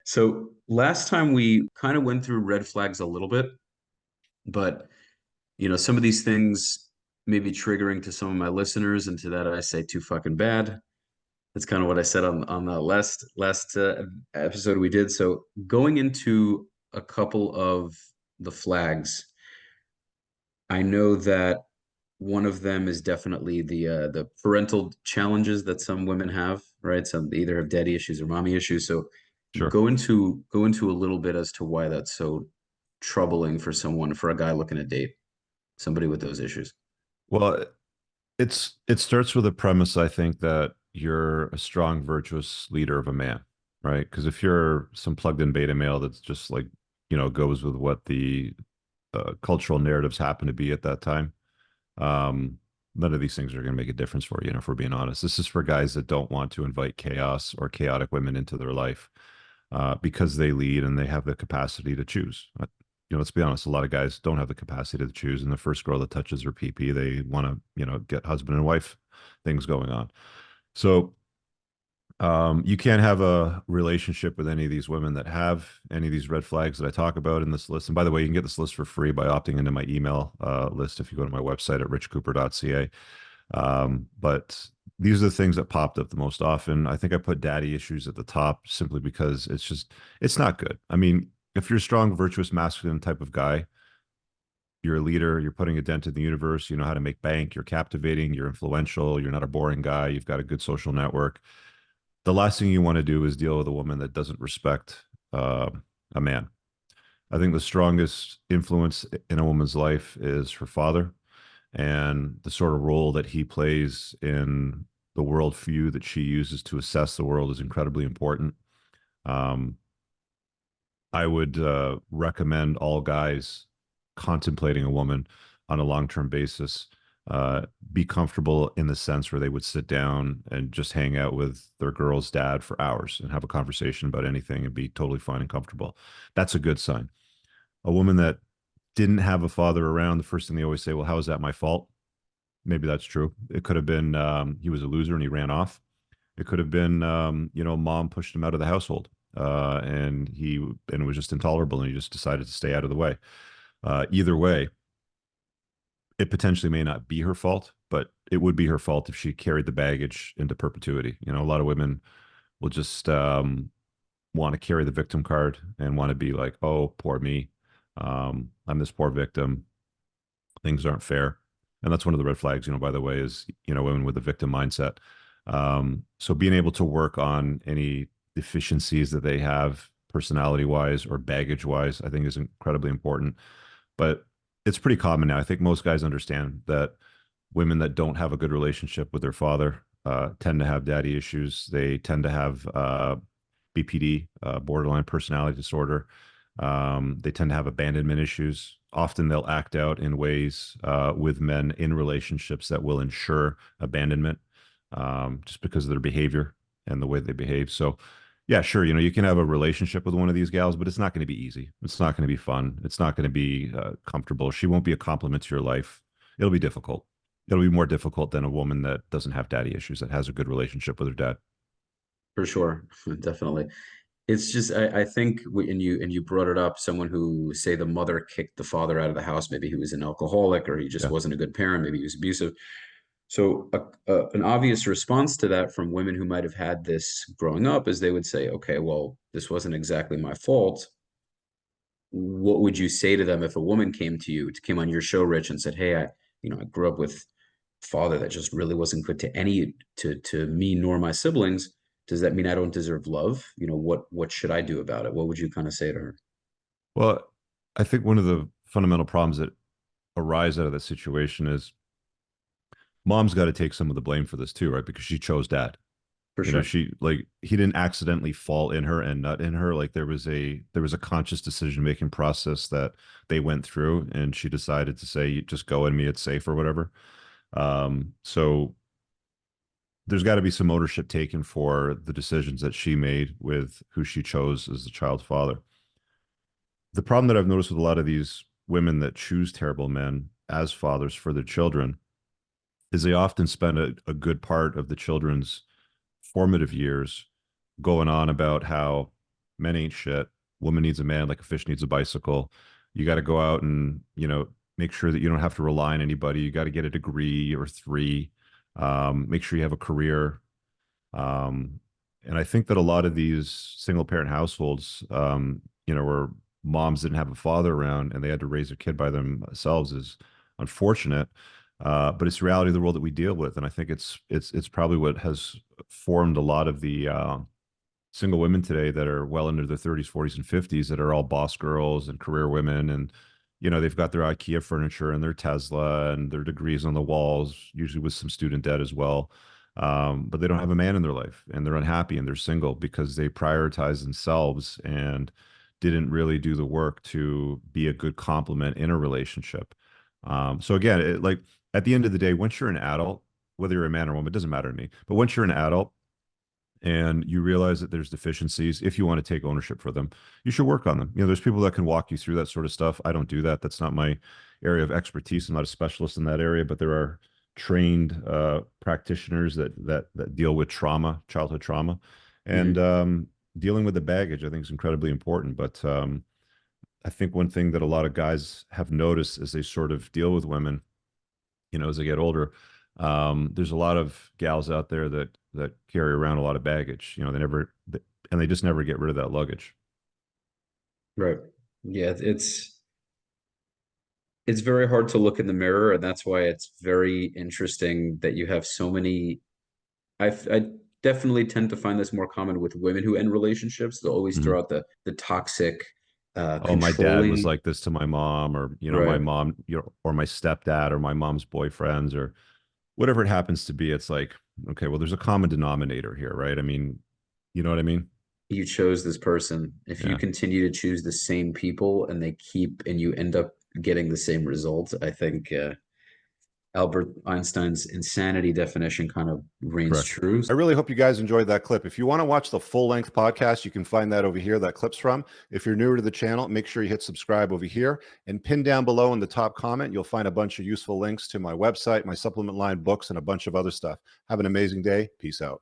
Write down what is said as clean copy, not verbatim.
So last time we kind of went through red flags a little bit, but some of these things may be triggering to some of my listeners, and to that I say too fucking bad. That's kind of what I said on the last episode we did. So going into a couple of the flags, I know that one of them is definitely the parental challenges that some women have, right? Some either have daddy issues or mommy issues. So Sure. go into a little bit as to why that's so troubling for a guy looking to date somebody with those issues. Well, it starts with a premise, I think, that you're a strong, virtuous leader of a man, right? Because if you're some plugged-in beta male that's just like, goes with what the cultural narratives happen to be at that time, um, none of these things are going to make a difference for you, if we're being honest. This is for guys that don't want to invite chaos or chaotic women into their life because they lead and they have the capacity to choose. Let's be honest, a lot of guys don't have the capacity to choose. And the first girl that touches their PP, they want to, get husband and wife things going on. So you can't have a relationship with any of these women that have any of these red flags that I talk about in this list. And by the way, you can get this list for free by opting into my email list if you go to my website at RichCooper.ca. But these are the things that popped up the most often. I think I put daddy issues at the top simply because it's not good. I mean, if you're a strong, virtuous, masculine type of guy, you're a leader, you're putting a dent in the universe, you know how to make bank, you're captivating, you're influential, you're not a boring guy, you've got a good social network. The last thing you want to do is deal with a woman that doesn't respect a man. I think the strongest influence in a woman's life is her father and the sort of role that he plays in the worldview that she uses to assess the world is incredibly important. Um, I would recommend all guys contemplating a woman on a long-term basis be comfortable in the sense where they would sit down and just hang out with their girl's dad for hours and have a conversation about anything and be totally fine and comfortable. That's a good sign. A woman that didn't have a father around, the first thing they always say, well, how is that my fault? Maybe that's true. It could have been he was a loser and he ran off. It could have been mom pushed him out of the household and it was just intolerable and he just decided to stay out of the way. Either way, it potentially may not be her fault, but it would be her fault if she carried the baggage into perpetuity. A lot of women will just want to carry the victim card and want to be like, oh, poor me. I'm this poor victim. Things aren't fair. And that's one of the red flags, by the way, is, women with a victim mindset. So being able to work on any deficiencies that they have personality wise or baggage wise, I think is incredibly important. But it's pretty common now. I think most guys understand that women that don't have a good relationship with their father tend to have daddy issues. They tend to have BPD, borderline personality disorder. They tend to have abandonment issues. Often they'll act out in ways with men in relationships that will ensure abandonment just because of their behavior and the way they behave. So, yeah, sure, you can have a relationship with one of these gals, but it's not going to be easy. It's not going to be fun. It's not going to be comfortable. She won't be a compliment to your life. It'll be difficult. It'll be more difficult than a woman that doesn't have daddy issues, that has a good relationship with her dad. For sure, definitely. It's just I think and you brought it up, someone who say the mother kicked the father out of the house, maybe he was an alcoholic or he just Yeah. wasn't a good parent, maybe he was abusive. So an obvious response to that from women who might have had this growing up is they would say, okay, well, this wasn't exactly my fault. What would you say to them if a woman came on your show, Rich, and said, hey, I grew up with a father that just really wasn't good to me nor my siblings. Does that mean I don't deserve love? What should I do about it? What would you kind of say to her? Well, I think one of the fundamental problems that arise out of that situation is mom's got to take some of the blame for this too, right? Because she chose dad. For sure. She like he didn't accidentally fall in her and nut in her. Like there was a conscious decision making process that they went through, and she decided to say, "Just go in me, it's safe" or whatever. So there's got to be some ownership taken for the decisions that she made with who she chose as the child's father. The problem that I've noticed with a lot of these women that choose terrible men as fathers for their children is they often spend a good part of the children's formative years going on about how Men ain't shit. Woman needs a man like a fish needs a bicycle. You got to go out and, make sure that you don't have to rely on anybody. You got to get a degree or three. Make sure you have a career. Um, and I think that a lot of these single parent households, where moms didn't have a father around and they had to raise a kid by themselves is unfortunate. But it's the reality of the world that we deal with. And I think it's probably what has formed a lot of the single women today that are well into their 30s, 40s, and 50s that are all boss girls and career women. And, they've got their IKEA furniture and their Tesla and their degrees on the walls, usually with some student debt as well. But they don't have a man in their life and they're unhappy and they're single because they prioritize themselves and didn't really do the work to be a good complement in a relationship. So again, like at the end of the day, once you're an adult, whether you're a man or woman, it doesn't matter to me. But once you're an adult, and you realize that there's deficiencies, if you want to take ownership for them, you should work on them. There's people that can walk you through that sort of stuff. I don't do that. That's not my area of expertise. I'm not a specialist in that area, but there are trained practitioners that deal with trauma, childhood trauma, and Hmm. dealing with the baggage. I think is incredibly important. But I think one thing that a lot of guys have noticed as they sort of deal with women, as they get older, there's a lot of gals out there that carry around a lot of baggage. And they just never get rid of that luggage. Right. Yeah, it's very hard to look in the mirror, and that's why it's very interesting that you have so many. I definitely tend to find this more common with women who end relationships. They'll always Mhm. throw out the toxic, Oh, my dad was controlling. like this to my mom, or my Right. mom, or my stepdad, or my mom's boyfriends, or whatever it happens to be. It's like, okay, well, there's a common denominator here, right? I mean, you know what I mean? You chose this person. If you Yeah, continue to choose the same people and you end up getting the same results, I think Albert Einstein's insanity definition kind of reigns correct. true. I really hope you guys enjoyed that clip. If you want to watch the full length podcast, you can find that over here, that clip's from. If you're newer to the channel, make sure you hit subscribe over here and pin down below in the top comment. You'll find a bunch of useful links to my website, my supplement line books, and a bunch of other stuff. Have an amazing day. Peace out.